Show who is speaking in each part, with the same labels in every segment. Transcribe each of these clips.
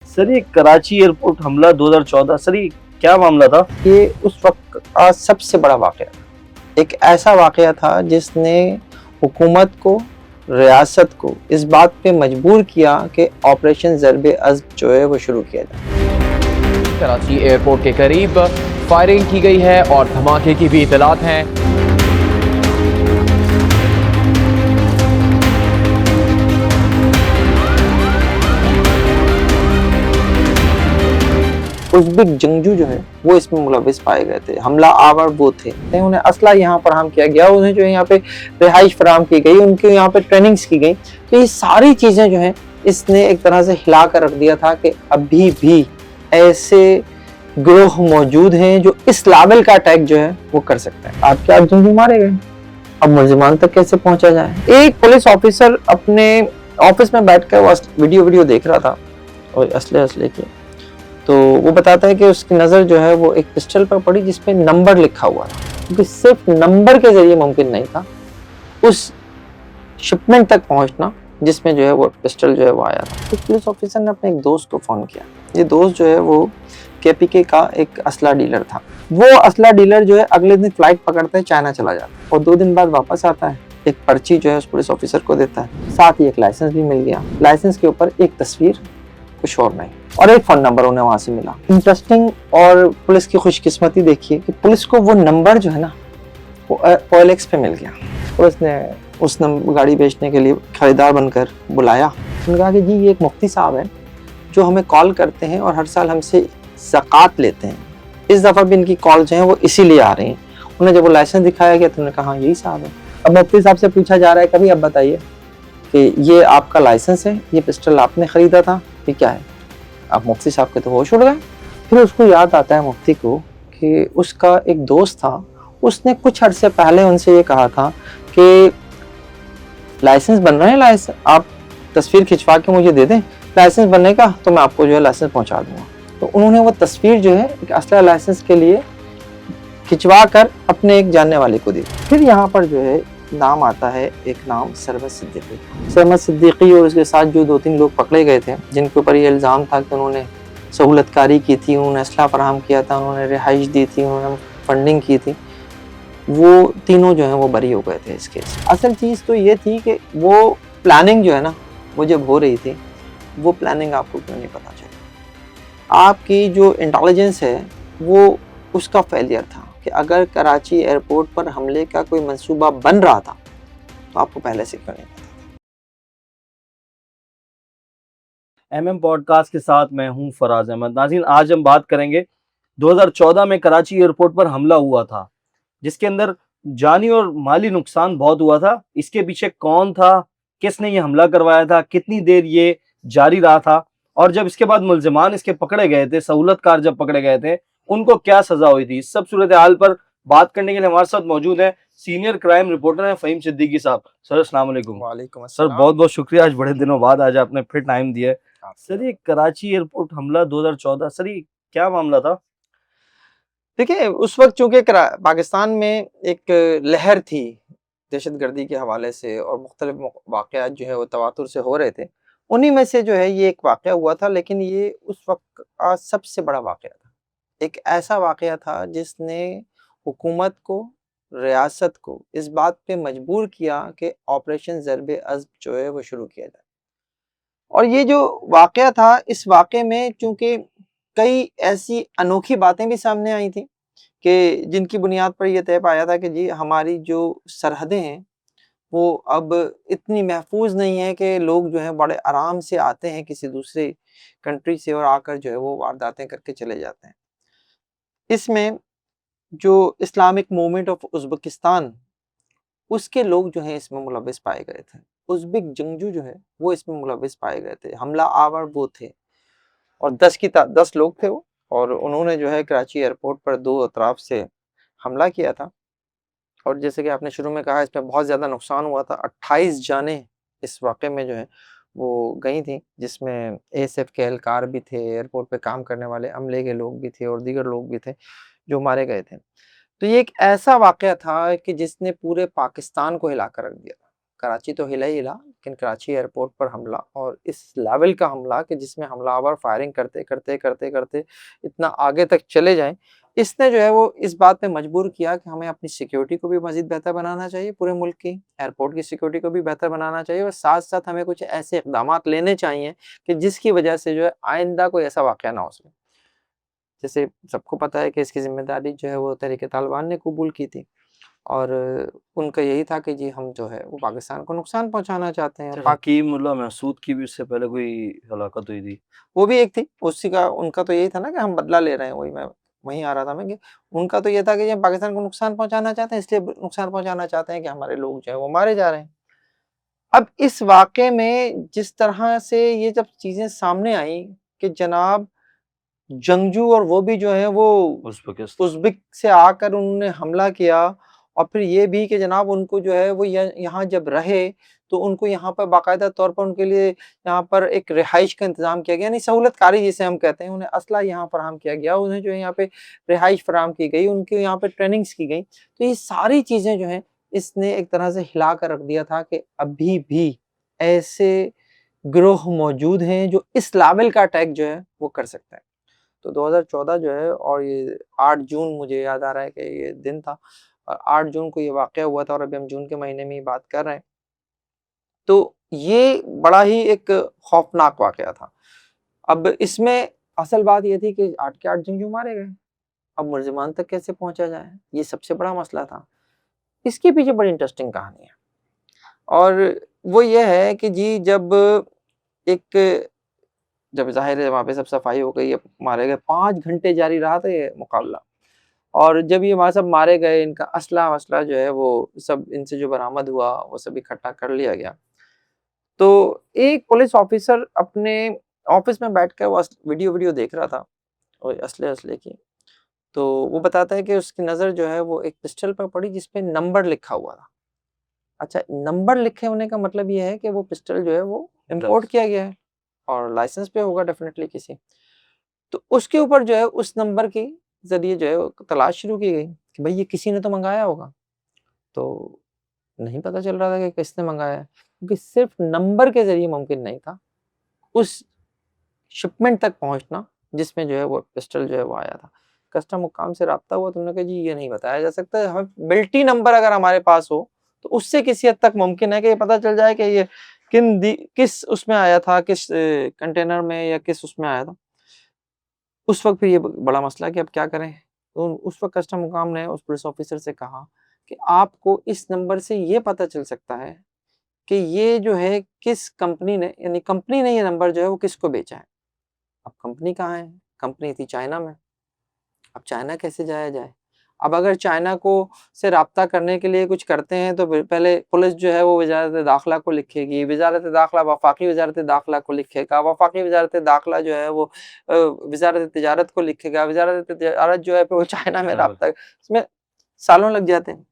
Speaker 1: Sir ये Karachi airport हमला 2014 sir ये क्या मामला था?
Speaker 2: ये उस वक्त का सबसे बड़ा वाक़या था। एक ऐसा वाक़या था जिसने हुकूमत को, रियासत को इस बात पे मजबूर किया कि ऑपरेशन ज़र्ब-ए-अज़्ब जो है वो शुरू किया जाए।
Speaker 3: कराची एयरपोर्ट के करीब फायरिंग की गई है और धमाके की भी इतलात हैं।
Speaker 2: उज़्बेक जंगजू जो है वो इसमें मुलव्विस पाए गए थे, हमला आवर वो थे। उन्हें असला यहाँ फराहम किया गया, उन्हें जो है यहाँ पे रिहाइश फराहम की गई, उनके यहाँ पे ट्रेनिंग्स की गई। तो ये सारी चीज़ें जो हैं इसने एक तरह से हिला कर रख दिया था कि अभी भी ऐसे ग्रोह मौजूद हैं जो इस लेवल का अटैक जो है वो कर सकते हैं। आपके आप जंगजू मारे गए, अब मुलजिमान तक कैसे पहुंचा जाए। एक पुलिस ऑफिसर अपने ऑफिस में बैठकर वो वीडियो देख रहा था और असले की, तो वो बताता है कि उसकी नज़र जो है वो एक पिस्टल पर पड़ी जिसपे नंबर लिखा हुआ था, क्योंकि सिर्फ नंबर के जरिए मुमकिन नहीं था उस शिपमेंट तक पहुंचना जिसमें जो है वो पिस्टल जो है वो आया था। तो पुलिस ऑफिसर ने अपने एक दोस्त को फ़ोन किया। ये दोस्त जो है वो केपीके का एक असला डीलर था। वो असला डीलर जो है अगले दिन फ्लाइट पकड़ता है, चाइना चला जाता है और 2 दिन बाद वापस आता है। एक पर्ची जो है उस पुलिस ऑफिसर को देता है, साथ ही एक लाइसेंस भी मिल गया। लाइसेंस के ऊपर एक तस्वीर, कुछ और नहीं, और एक फ़ोन नंबर उन्हें वहाँ से मिला। इंटरेस्टिंग, और पुलिस की खुशकिस्मती देखिए कि पुलिस को वो नंबर जो है ना वो OLX पे मिल गया। पुलिस ने उस गाड़ी बेचने के लिए खरीदार बनकर बुलाया। उन्होंने कहा कि जी ये एक मुफ्ती साहब है जो हमें कॉल करते हैं और हर साल हमसे ज़कात लेते हैं। इस दफ़ा भी इनकी कॉल जो है वो इसीलिए आ रही हैं। उन्हें जब वो लाइसेंस दिखाया गया तो उन्होंने कहा हाँ यही साहब है। अब मुफ्ती साहब से पूछा जा रहा है कभी अब बताइए कि ये आपका लाइसेंस है, ये पिस्टल आपने ख़रीदा था, ये क्या है। अब मुफ्ती साहब के तो होश उड़ गए। फिर उसको याद आता है मुफ्ती को कि उसका एक दोस्त था, उसने कुछ अर्से पहले उनसे ये कहा था कि लाइसेंस बन रहे हैं, लाइसेंस आप तस्वीर खिंचवा के मुझे दे दें, लाइसेंस बनने का तो मैं आपको जो है लाइसेंस पहुंचा दूंगा। तो उन्होंने वो तस्वीर जो है एक असला लाइसेंस के लिए खिंचवा कर अपने एक जानने वाले को दी। फिर यहाँ पर जो है नाम आता है, एक नाम सरमद सिद्दीकी। सरमद सिद्दीकी और उसके साथ जो 2-3 लोग पकड़े गए थे जिनके ऊपर ये इल्ज़ाम था कि उन्होंने सहूलतकारी की थी, उन्होंने असला फराहम किया था, उन्होंने रिहाइश दी थी, उन्होंने फंडिंग की थी, वो तीनों जो हैं वो बरी हो गए थे इस केस। असल चीज़ तो ये थी कि वो प्लानिंग जो है ना वो जब हो रही थी, वो प्लानिंग आपको क्यों नहीं पता चली। आपकी जो इंटेलिजेंस है वो उसका फेलियर था कि अगर कराची एयरपोर्ट पर हमले का कोई मंसूबा बन रहा था तो आपको पहले से क्यों नहीं पता।
Speaker 1: MM पॉडकास्ट के साथ मैं हूं फराज अहमद। नाज़रीन, आज हम बात करेंगे 2014 में कराची एयरपोर्ट पर हमला हुआ था, जिसके अंदर जानी और माली नुकसान बहुत हुआ था। इसके पीछे कौन था, किसने ये हमला करवाया था, कितनी देर ये जारी रहा था, और जब इसके बाद मुल्जिमान इसके पकड़े गए थे, सहूलतकार जब पकड़े गए थे, उनको क्या सजा हुई थी। इस सब सूरत हाल पर बात करने के लिए हमारे साथ मौजूद है सीनियर क्राइम रिपोर्टर हैं फ़हीम सिद्दीकी साहब। सर अस्सलाम वालेकुम।
Speaker 2: वालेकुम
Speaker 1: सर
Speaker 2: अस्सलाम।
Speaker 1: बहुत बहुत शुक्रिया, आज बड़े दिनों बाद आज आपने फिर टाइम दिया है।
Speaker 2: आपसे
Speaker 1: सर ये कराची एयरपोर्ट हमला 2014, सर ये क्या मामला था?
Speaker 2: देखिए उस वक्त चूंकि पाकिस्तान में एक लहर थी दहशतगर्दी के हवाले से और मुख्तलिफ वाक़यात जो है वो तवातुर से हो रहे थे, उन्हीं में से जो है ये एक वाक़या हुआ था। लेकिन ये उस वक्त का सबसे बड़ा वाक़या था। एक ऐसा वाक़या था जिसने हुकूमत को, रियासत को इस बात पे मजबूर किया कि ऑपरेशन ज़र्ब-ए-अज़्ब जो है वो शुरू किया जाए। और ये जो वाक़या था, इस वाक़े में चूँकि कई ऐसी अनोखी बातें भी सामने आई थी कि जिनकी बुनियाद पर ये तय पाया था कि जी हमारी जो सरहदें हैं, वो अब इतनी महफूज़ नहीं है कि लोग जो हैं बड़े आराम से आते हैं किसी दूसरे कंट्री से और आकर जो है वो वारदातें करके चले जाते हैं। इसमें जो इस्लामिक मूवमेंट ऑफ उज़्बेकिस्तान, उसके लोग जो हैं इसमें मुलव्विस पाए गए थे। उज़्बेक जंगजू जो है वो इसमें मुलव्विस पाए गए थे। हमला आवर वो थे और 10 लोग थे वो, और उन्होंने जो है कराची एयरपोर्ट पर 2 अतराफ से हमला किया था। और जैसे कि आपने शुरू में कहा इसमें बहुत ज़्यादा नुकसान हुआ था। 28 जानें इस वाक़े में जो है वो गई थी, जिसमें ASF के एहलकार भी थे, एयरपोर्ट पे काम करने वाले अमले के लोग भी थे और दीगर लोग भी थे जो मारे गए थे। तो ये एक ऐसा वाक़या था कि जिसने पूरे पाकिस्तान को हिला कर रख दिया था। कराची तो हिला ही हिला, लेकिन कराची एयरपोर्ट पर हमला, और इस लेवल का हमला कि जिसमें हमलावर फायरिंग करते करते करते करते इतना आगे तक चले जाएं, इसने जो है वो इस बात पे मजबूर किया कि हमें अपनी सिक्योरिटी को भी मज़ीद बेहतर बनाना चाहिए, पूरे मुल्क की एयरपोर्ट की सिक्योरिटी को भी बेहतर बनाना चाहिए, और साथ-साथ हमें कुछ ऐसे इक़दामात लेने चाहिए कि जिसकी वजह से जो है आइंदा कोई ऐसा वाक़या ना हो सके। जैसे सबको पता है कि इसकी ज़िम्मेदारी जो है वो तहरीक-ए-तालिबान ने कबूल की थी, और उनका यही था कि जी हम जो है वो पाकिस्तान को नुकसान पहुँचाना चाहते हैं।
Speaker 1: अच्छा, हकीम उल्लाह महसूद की भी इससे पहले कोई हलाकत हुई थी?
Speaker 2: वो भी एक थी, उसी का उनका तो यही था ना कि हम बदला ले रहे हैं, वही मैं वहीं आ रहा था मैं कि उनका तो ये था कि ये पाकिस्तान को नुकसान पहुँचाना चाहते हैं, इसलिए नुकसान पहुँचाना चाहते हैं कि हमारे लोग जो है वो मारे जा रहे हैं। अब इस वाक़े में जिस तरह से ये जब चीज़ें सामने आई कि जनाब जंगजू और वो भी जो है वो
Speaker 1: उज़्बेकिस्तान।
Speaker 2: उज़्बेक से आकर उन्होंने हमला किया, और फिर ये भी कि जनाब उनको जो है वो यहाँ जब रहे तो उनको यहाँ पर बाकायदा तौर पर उनके लिए यहाँ पर एक रिहाइश का इंतज़ाम किया गया, यानी सहूलतकारी जिसे हम कहते हैं, उन्हें असला यहाँ फराहम किया गया, उन्हें जो है यहाँ पे रिहाइश फराहम की गई, उनके यहाँ पे ट्रेनिंग्स की गई। तो ये सारी चीज़ें जो हैं इसने एक तरह से हिला कर रख दिया था कि अभी भी ऐसे गिरोह मौजूद हैं जो इस लेवल का अटैक जो है वो कर सकते हैं। तो 2014 जो है, और ये 8 जून मुझे याद आ रहा है कि ये दिन था, और 8 जून को ये वाक़या हुआ था, और अभी हम जून के महीने में ही बात कर रहे हैं। तो ये बड़ा ही एक खौफ़नाक वाक़या था। अब इसमें असल बात ये थी कि 8 के 8 जंगजू मारे गए। अब मुल्ज़िमान तक कैसे पहुँचा जाए? ये सबसे बड़ा मसला था। इसके पीछे बड़ी इंटरेस्टिंग कहानी है, और वो ये है कि जी जब ज़ाहिर है वहाँ पे सब सफाई हो गई, अब मारे गए, 5 घंटे जारी रहा था ये मुकाबला, और जब ये वहाँ सब मारे गए, इनका असला-वसला जो है वो सब इनसे जो बरामद हुआ वो सब इकट्ठा कर लिया गया। तो एक पुलिस ऑफिसर अपने ऑफिस में बैठ कर वो वीडियो देख रहा था और असले की, तो वो बताता है कि उसकी नज़र जो है वो एक पिस्टल पर पड़ी जिसपे नंबर लिखा हुआ था। अच्छा, नंबर लिखे होने का मतलब ये है कि वो पिस्टल जो है वो इम्पोर्ट किया गया है, और लाइसेंस पे होगा डेफिनेटली किसी। तो उसके ऊपर जो है उस नंबर के ज़रिए जो है वो तलाश शुरू की गई कि भाई ये किसी ने तो मँगाया होगा। तो नहीं पता चल रहा था कि किसने मँगाया है, क्योंकि सिर्फ़ नंबर के ज़रिए मुमकिन नहीं था उस शिपमेंट तक पहुँचना जिसमें जो है वो पिस्टल जो है वो आया था। कस्टम हुकाम से राब्ता हुआ तो उन्होंने कहा जी ये नहीं बताया जा सकता है, हमें बिल्टी नंबर अगर हमारे पास हो तो उससे किसी हद तक मुमकिन है कि ये पता चल जाए कि ये किस उसमें आया था, किस कंटेनर में या किस उसमें आया था। उस वक़्त फिर ये बड़ा मसला कि अब क्या करें? तो उस वक़्त कस्टम हुकाम ने उस पुलिस ऑफ़िसर से कहा कि आपको इस नंबर से ये पता चल सकता है कि ये जो है किस कंपनी ने, यानी कंपनी ने ये नंबर जो है वो किसको बेचा है। अब कंपनी कहाँ है? कंपनी थी चाइना में। अब चाइना कैसे जाया जाए? अब अगर चाइना को से राब्ता करने के लिए कुछ करते हैं तो पहले पुलिस जो है वो वज़ारत-ए-दाख़िला को लिखेगी, वज़ारत-ए-दाख़िला वफ़ाक़ी वज़ारत-ए-दाख़िला को लिखेगा, वफ़ाक़ी वज़ारत-ए-दाख़िला जो है वो वज़ारत-ए-तिजारत को लिखेगा, वज़ारत-ए-तिजारत जो है फिर वो चाइना में
Speaker 1: बिल्कुल।
Speaker 2: राब्ता, इसमें सालों लग जाते हैं।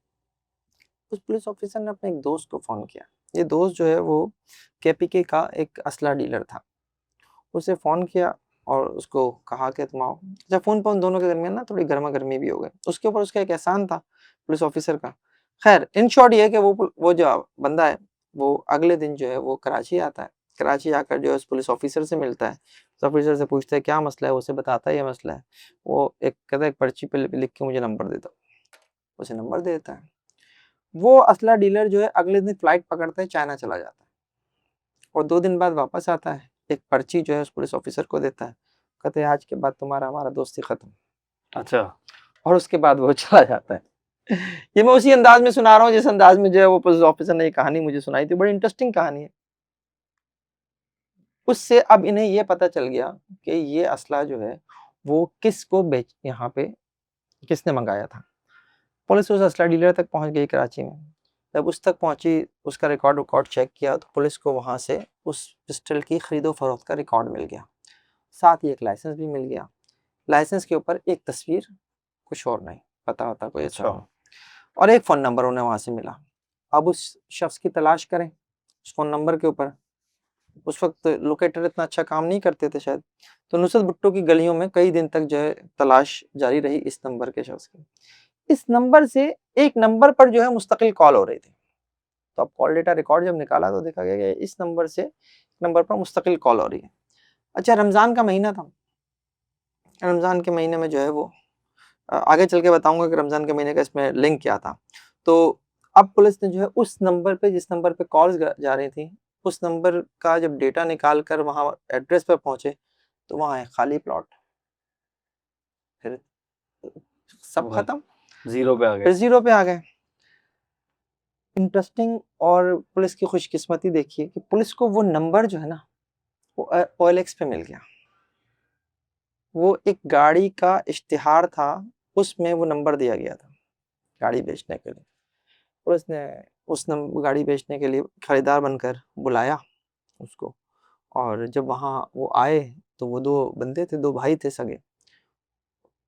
Speaker 2: उस पुलिस ऑफ़िसर ने अपने एक दोस्त को फ़ोन किया। ये दोस्त जो है वो केपीके का एक असला डीलर था। उसे फ़ोन किया और उसको कहा कि तुम आओ। अच्छा, फ़ोन पे उन दोनों के दरमियान ना थोड़ी गरमा-गर्मी भी हो गई। उसके ऊपर उसका एक एहसान था पुलिस ऑफ़िसर का। ख़ैर इन शॉर्ट ये है कि वो जो बंदा है, वो अगले दिन जो है वो कराची आता है। कराची आकर जो है उस पुलिस ऑफ़िसर से मिलता है। उस ऑफ़िसर से पूछता है क्या मसला है? वो उसे बताता है ये मसला है। वो एक कहता है एक पर्ची पे लिख के मुझे नंबर दे दो। उसे नंबर दे देता है। वो असला डीलर जो है अगले दिन फ्लाइट पकड़ता है, चाइना चला जाता है, और 2 दिन बाद वापस आता है। एक पर्ची जो है उस पुलिस ऑफ़िसर को देता है। कहते हैं आज के बाद तुम्हारा हमारा दोस्ती खत्म,
Speaker 1: अच्छा।
Speaker 2: और उसके बाद वो चला जाता है। ये मैं उसी अंदाज में सुना रहा हूँ जिस अंदाज में जो है वो पुलिस ऑफिसर ने ये कहानी मुझे सुनाई थी, बड़ी इंटरेस्टिंग कहानी है। उससे अब इन्हें ये पता चल गया कि ये असला जो है वो किसको यहाँ पे किसने मंगाया था। पुलिस उस असला डीलर तक पहुंच गई कराची में। जब उस तक पहुंची, उसका रिकॉर्ड चेक किया तो पुलिस को वहां से उस पिस्टल की खरीदो फरोख्त का रिकॉर्ड मिल गया, साथ ही एक लाइसेंस भी मिल गया। लाइसेंस के ऊपर एक तस्वीर, कुछ और नहीं, पता वता कोई ऐसा नहीं, और एक फ़ोन नंबर उन्हें वहाँ से मिला। अब उस शख्स की तलाश करें उस फ़ोन नंबर के ऊपर। उस वक़्त लोकेटर इतना अच्छा काम नहीं करते थे शायद, तो नुसरत भुट्टो की गलियों में कई दिन तक जो है तलाश जारी रही इस नंबर के शख्स की। इस नंबर से एक नंबर पर जो है मुस्तकिल कॉल हो रही थी। तो अब कॉल डेटा रिकॉर्ड जब निकाला तो देखा गया कि इस नंबर से नंबर पर मुस्तकिल कॉल हो रही है। अच्छा, रमज़ान का महीना था। रमज़ान के महीने में जो है वो आगे चल के बताऊँगा कि रमज़ान के महीने का इसमें लिंक क्या था। तो अब पुलिस ने जो है उस नंबर पे, जिस नंबर पे कॉल्स जा रही थी, उस नंबर का जब डेटा निकाल कर वहाँ एड्रेस पे पहुँचे तो वहाँ है खाली प्लॉट। फिर सब
Speaker 1: वह
Speaker 2: खत्म,
Speaker 1: जीरो पे आ
Speaker 2: फिर
Speaker 1: गए।
Speaker 2: ज़ीरो पे आ गए। इंटरेस्टिंग और पुलिस की खुशकिस्मती देखिए कि पुलिस को वो नंबर जो है ना, वो OLX पे मिल गया। वो एक गाड़ी का इश्तिहार था, उसमें वो नंबर दिया गया था गाड़ी बेचने के लिए। पुलिस ने उस गाड़ी बेचने के लिए खरीदार बनकर बुलाया उसको, और जब वहाँ वो आए तो वो 2 बंदे थे, 2 भाई थे सगे।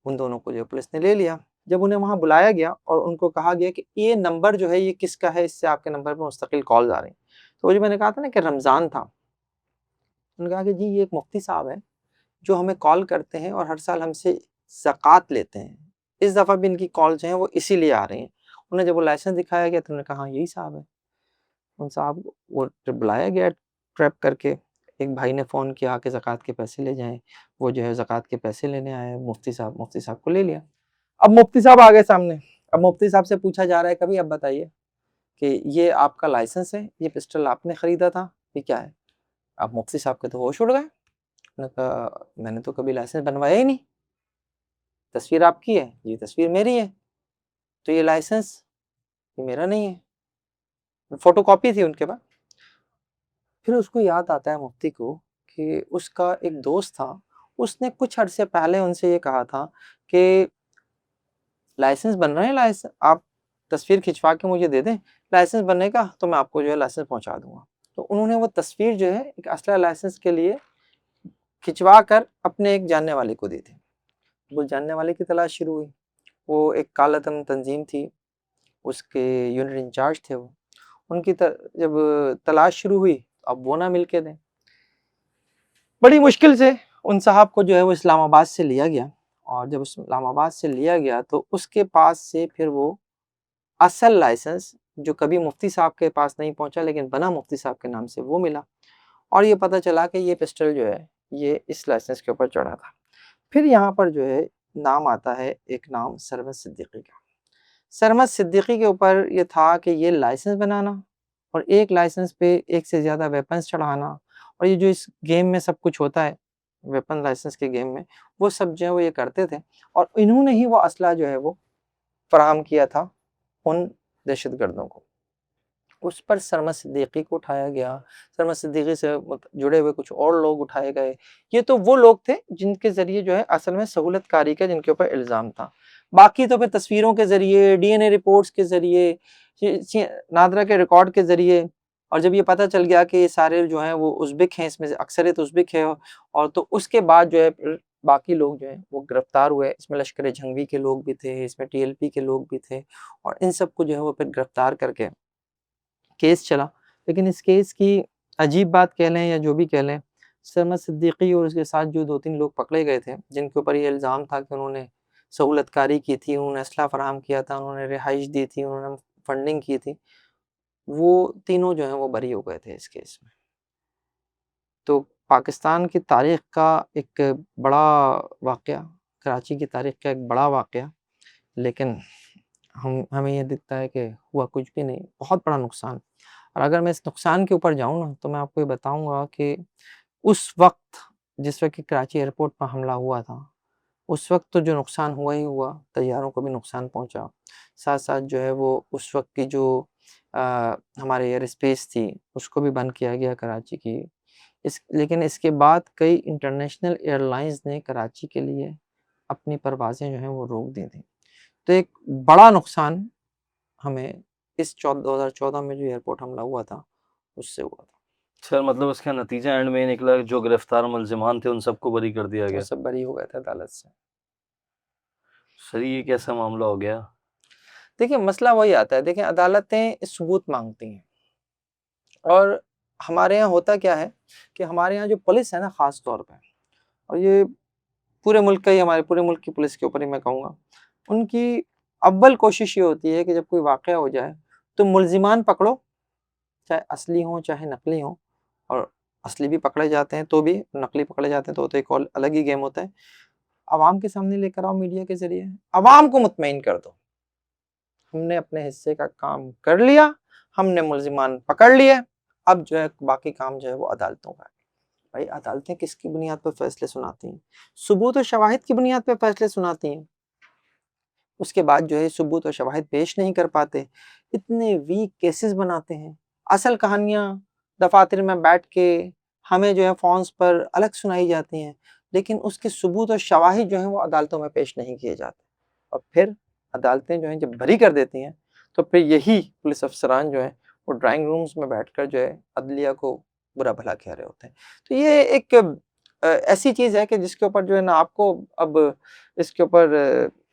Speaker 2: उन दोनों को जो पुलिस ने ले लिया। जब उन्हें वहाँ बुलाया गया और उनको कहा गया कि ये नंबर जो है ये किसका है, इससे आपके नंबर पे मुस्तकिल कॉल्स आ रही हैं। तो वो जो मैंने कहा था ना कि रमज़ान था, उन्होंने कहा कि जी ये एक मुफ्ती साहब है जो हमें कॉल करते हैं और हर साल हमसे ज़कात लेते हैं। इस दफ़ा भी इनकी कॉल जो है वो इसीलिए आ रही हैं। उन्हें जब वो लाइसेंस दिखाया गया तो उन्होंने कहा हाँ, यही साहब है। उन साहब वो जब बुलाया गया ट्रैप करके, एक भाई ने फ़ोन किया कि ज़कात के पैसे ले जाएँ। वो जो है ज़कात के पैसे लेने आए, मुफ्ती साहब को ले लिया। अब मुफ्ती साहब आ गए सामने। अब मुफ्ती साहब से पूछा जा रहा है, कभी अब बताइए कि ये आपका लाइसेंस है, ये पिस्टल आपने खरीदा था, ये क्या है? अब मुफ्ती साहब के तो होश उड़ गए। उन्होंने कहा मैंने तो कभी लाइसेंस बनवाया ही नहीं। तस्वीर आपकी है, ये तस्वीर मेरी है। तो ये लाइसेंस ये मेरा नहीं है। फ़ोटोकॉपी थी उनके पास। फिर उसको याद आता है मुफ्ती को कि उसका एक दोस्त था, उसने कुछ अरसे पहले उनसे ये कहा था कि लाइसेंस बन रहे हैं, आप तस्वीर खिंचवा के मुझे दे दें, लाइसेंस बनने का तो मैं आपको जो है लाइसेंस पहुँचा दूँगा। तो उन्होंने वो तस्वीर जो है एक असला लाइसेंस के लिए खिंचवा कर अपने एक जानने वाले को दी थी। वो जानने वाले की तलाश शुरू हुई। वो एक कालाधन तंजीम थी, उसके यूनिट इंचार्ज थे वो। उनकी जब तलाश शुरू हुई, अब वो ना मिल के दें। बड़ी मुश्किल से उन साहब को जो है वो इस्लामाबाद से लिया गया, और जब इस्लामाबाद से लिया गया तो उसके पास से फिर वो असल लाइसेंस, जो कभी मुफ्ती साहब के पास नहीं पहुंचा लेकिन बना मुफ्ती साहब के नाम से, वो मिला। और ये पता चला कि ये पिस्टल जो है ये इस लाइसेंस के ऊपर चढ़ा था। फिर यहाँ पर जो है नाम आता है, एक नाम सरमद सिद्दीकी का। सरमद सिद्दीकी के ऊपर ये था कि ये लाइसेंस बनाना और एक लाइसेंस पे एक से ज़्यादा वेपन्स चढ़ाना, और ये जो इस गेम में सब कुछ होता है, वेपन लाइसेंस के गेम में, वो सब जो है वो ये करते थे। और इन्होंने ही वो असला जो है वो फराहम किया था उन दहशतगर्दों को। उस पर सरमद सिद्दीकी को उठाया गया, सरमद सिद्दीकी से जुड़े हुए कुछ और लोग उठाए गए। ये तो वो लोग थे जिनके ज़रिए जो है असल में सहूलतकारी का जिनके ऊपर इल्ज़ाम था। बाकी तो फिर तस्वीरों के ज़रिए, डीएनए रिपोर्ट्स के ज़रिए, नादरा के रिकॉर्ड के ज़रिए, और जब ये पता चल गया कि ये सारे जो हैं वो उज़्बेक हैं, इसमें से अक्सरियत उज़्बेक है, और तो उसके बाद जो है फिर बाकी लोग जो हैं वो गिरफ्तार हुए। इसमें लश्कर जंगवी के लोग भी थे, इसमें टीएलपी के लोग भी थे, और इन सबको जो है वो फिर गिरफ्तार करके केस चला। लेकिन इस केस की अजीब बात कह लें या जो भी कह लें, सरमद सिद्दीकी और उसके साथ जो 2-3 लोग पकड़े गए थे, जिनके ऊपर ये इल्ज़ाम था कि उन्होंने सहूलतकारी की थी, उन्होंने असला फराहम किया था, उन्होंने रिहाइश दी थी, उन्होंने फंडिंग की थी, वो तीनों जो हैं वो बरी हो गए थे इस केस में। तो पाकिस्तान की तारीख़ का एक बड़ा वाक़या, कराची की तारीख़ का एक बड़ा वाक़या, लेकिन हमें ये दिखता है कि हुआ कुछ भी नहीं, बहुत बड़ा नुकसान। और अगर मैं इस नुकसान के ऊपर जाऊँ ना, तो मैं आपको ये बताऊँगा कि उस वक़्त, जिस वक़्त कि कराची एयरपोर्ट पर हमला हुआ था, उस वक़्त तो जो नुकसान हुआ ही हुआ, तैयारों को भी नुकसान पहुँचा। साथ-साथ जो है वो उस वक़्त की जो अ, हमारे एयर स्पेस थी, उसको भी बंद किया गया कराची की। लेकिन इसके बाद कई इंटरनेशनल एयरलाइंस ने कराची के लिए अपनी परवाज़ें जो हैं वो रोक दी थी। तो एक बड़ा नुकसान हमें इस 2014 में जो एयरपोर्ट हमला हुआ था, उससे हुआ था।
Speaker 1: सर मतलब इसका नतीजा एंड में ये निकला कि जो गिरफ्तार मुलज़िमान थे उन सबको बरी कर दिया
Speaker 2: वो
Speaker 1: गया।
Speaker 2: सब बरी हो गए थे अदालत से।
Speaker 1: सर ये कैसा मामला हो गया?
Speaker 2: देखिए मसला वही आता है, देखिए अदालतें सबूत माँगती हैं, और हमारे यहाँ होता क्या है कि हमारे यहाँ जो पुलिस है ना ख़ास तौर पे, और ये पूरे मुल्क का ही, हमारे पूरे मुल्क की पुलिस के ऊपर ही मैं कहूँगा, उनकी अव्वल कोशिश ये होती है कि जब कोई वाक़या हो जाए, तो मुलज़िमान पकड़ो चाहे असली हों चाहे नकली हों, और असली भी पकड़े जाते हैं तो भी, नकली पकड़े जाते हैं तो एक और अलग ही गेम होता है। आवाम के सामने लेकर आओ मीडिया के ज़रिए, आवाम को मुतमईन कर दो, हमने अपने हिस्से का काम कर लिया, हमने मुल्ज़िमान पकड़ लिए, अब जो है बाकी काम जो है वो अदालतों का है। भाई अदालतें किसकी बुनियाद पर फैसले सुनाती हैं? सुबूत और शवाहिद की बुनियाद पर फैसले सुनाती हैं। उसके बाद जो है सुबूत और शवाहिद पेश नहीं कर पाते, इतने वीक केसेस बनाते हैं। असल कहानियाँ दफातर में बैठ के हमें जो है फ़ोन्स पर अलग सुनाई जाती हैं, लेकिन उसके सबूत और शवाहिद जो हैं वो अदालतों में पेश नहीं किए जाते। और फिर अदालतें जो हैं जब बरी कर देती हैं, तो फिर यही पुलिस अफसरान जो हैं वो ड्राइंग रूम्स में बैठकर जो है अदलिया को बुरा भला कह रहे होते हैं। तो ये एक ऐसी चीज़ है कि जिसके ऊपर जो है ना आपको अब इसके ऊपर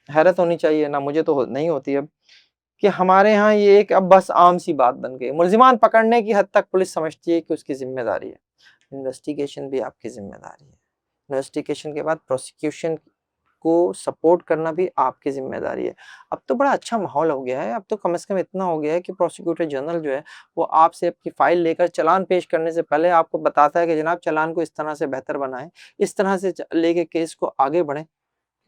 Speaker 2: हैरत होनी चाहिए, ना मुझे तो नहीं होती अब, कि हमारे यहाँ ये एक अब बस आम सी बात बन गई। मुल्ज़िमान पकड़ने की हद तक पुलिस समझती है कि उसकी ज़िम्मेदारी है। इन्वेस्टिगेशन भी आपकी ज़िम्मेदारी है। इन्वेस्टिगेशन के बाद प्रोसिक्यूशन को सपोर्ट करना भी आपकी ज़िम्मेदारी है। अब तो बड़ा अच्छा माहौल हो गया है, अब तो कम से कम इतना हो गया है कि प्रोसिक्यूटर जनरल जो है वो आपसे आपकी फ़ाइल लेकर चालान पेश करने से पहले आपको बताता है कि जनाब चालान को इस तरह से बेहतर बनाएँ, इस तरह से लेके केस को आगे बढ़ें।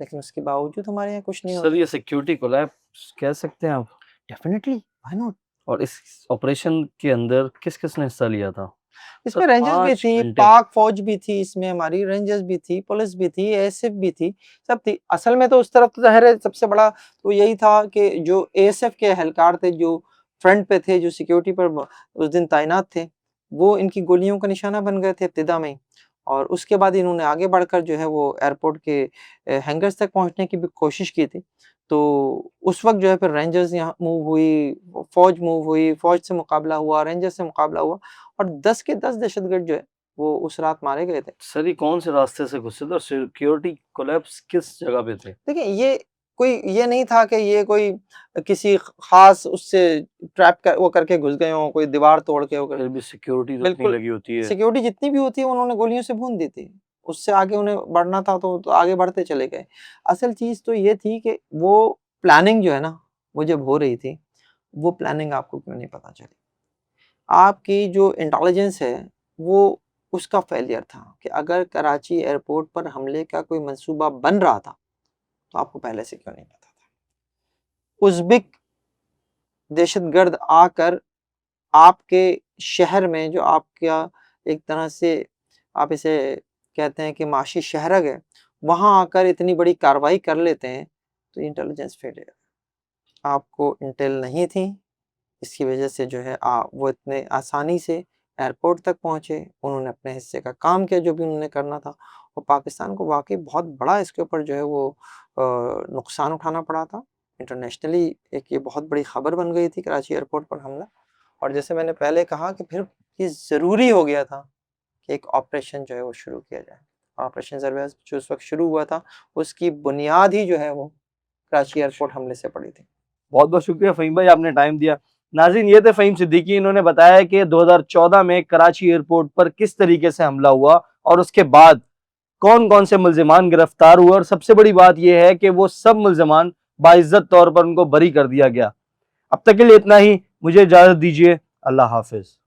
Speaker 2: लेकिन उसके बावजूद हमारे यहाँ कुछ नहीं
Speaker 1: सर
Speaker 2: होता।
Speaker 1: ये सिक्योरिटी कोलैप्स कह सकते हैं आप?
Speaker 2: Definitely, why not?
Speaker 1: और इस ऑपरेशन के अंदर किस-किस ने हिस्सा लिया था?
Speaker 2: इसमें
Speaker 1: सर
Speaker 2: रेंजर्स भी
Speaker 1: 5
Speaker 2: थी,
Speaker 1: घंटे
Speaker 2: पाक फ़ौज भी थी इसमें हमारी, रेंजर्स भी थी, पुलिस भी थी, एएसएफ भी थी, सब थी। असल में तो उस तरफ तो ज़ाहिर है सबसे बड़ा तो यही था कि जो एएसएफ के एहलकार थे, जो फ्रंट पे थे, जो सिक्योरिटी पर उस दिन तैनात थे, वो इनकी गोलियों का निशाना बन गए थे इब्तिदा में ही। और उसके बाद इन्होंने आगे बढ़कर जो है वो एयरपोर्ट के हैंगर्स तक पहुँचने की भी कोशिश की थी। तो उस वक़्त जो है फिर रेंजर्स यहाँ मूव हुई, फ़ौज मूव हुई, फ़ौज से मुकाबला हुआ, रेंजर्स से मुकाबला हुआ, और 10 के 10 दहशतगर्द जो है वो उस रात मारे गए थे।
Speaker 1: सर ये कौन से रास्ते से घुसे थे और सिक्योरिटी कोलैप्स किस जगह पे थे?
Speaker 2: देखिए ये नहीं था कि ये कोई किसी ख़ास उससे ट्रैप कर वो करके घुस गए हों, कोई दीवार तोड़ के वो कर,
Speaker 1: फिर भी सिक्योरिटी तो इतनी
Speaker 2: बिल्कुल
Speaker 1: लगी होती है।
Speaker 2: सिक्योरिटी जितनी भी होती है उन्होंने गोलियों से भून दी थी। उससे आगे उन्हें बढ़ना था तो आगे बढ़ते चले गए। असल चीज़ तो ये थी कि वो प्लानिंग जो है ना, वो जब हो रही थी, वो प्लानिंग आपको क्यों नहीं पता चली? आपकी जो इंटेलिजेंस है, वो उसका फेलियर था कि अगर कराची एयरपोर्ट पर हमले का कोई मंसूबा बन रहा था, तो आपको पहले से क्यों नहीं पता था? उज़्बेक दहशतगर्द आकर आपके शहर में जो आपका एक तरह से आप इसे कहते हैं कि माशी शहरग है, वहाँ आकर इतनी बड़ी कार्रवाई कर लेते हैं, तो इंटेलिजेंस फेलियर। आपको इंटेल नहीं थी, इसकी वजह से जो है वो इतने आसानी से एयरपोर्ट तक पहुँचे, उन्होंने अपने हिस्से का काम किया जो भी उन्होंने करना था, और पाकिस्तान को वाक़ई बहुत बड़ा इसके ऊपर जो है वो नुकसान उठाना पड़ा था। इंटरनेशनली एक ये बहुत बड़ी खबर बन गई थी कराची एयरपोर्ट पर हमला, और जैसे मैंने पहले कहा कि फिर ये ज़रूरी हो गया था कि एक ऑपरेशन जो है वो शुरू किया जाए। ऑपरेशन ज़रवेज़ जो उस वक़्त शुरू हुआ था, उसकी बुनियाद ही जो है वो कराची एयरपोर्ट हमले से पड़ी थी।
Speaker 1: बहुत-बहुत शुक्रिया फ़हीम भाई आपने टाइम दिया। नाज़रीन ये थे फ़हीम सिद्दीकी, इन्होंने बताया कि 2014 में कराची एयरपोर्ट पर किस तरीके से हमला हुआ और उसके बाद कौन-कौन से मुल्ज़िमान गिरफ्तार हुए और सबसे बड़ी बात ये है कि वो सब मुल्ज़िमान बाइज़्ज़त तौर पर उनको बरी कर दिया गया। अब तक के लिए इतना ही, मुझे इजाज़त दीजिए। अल्लाह हाफ़िज़।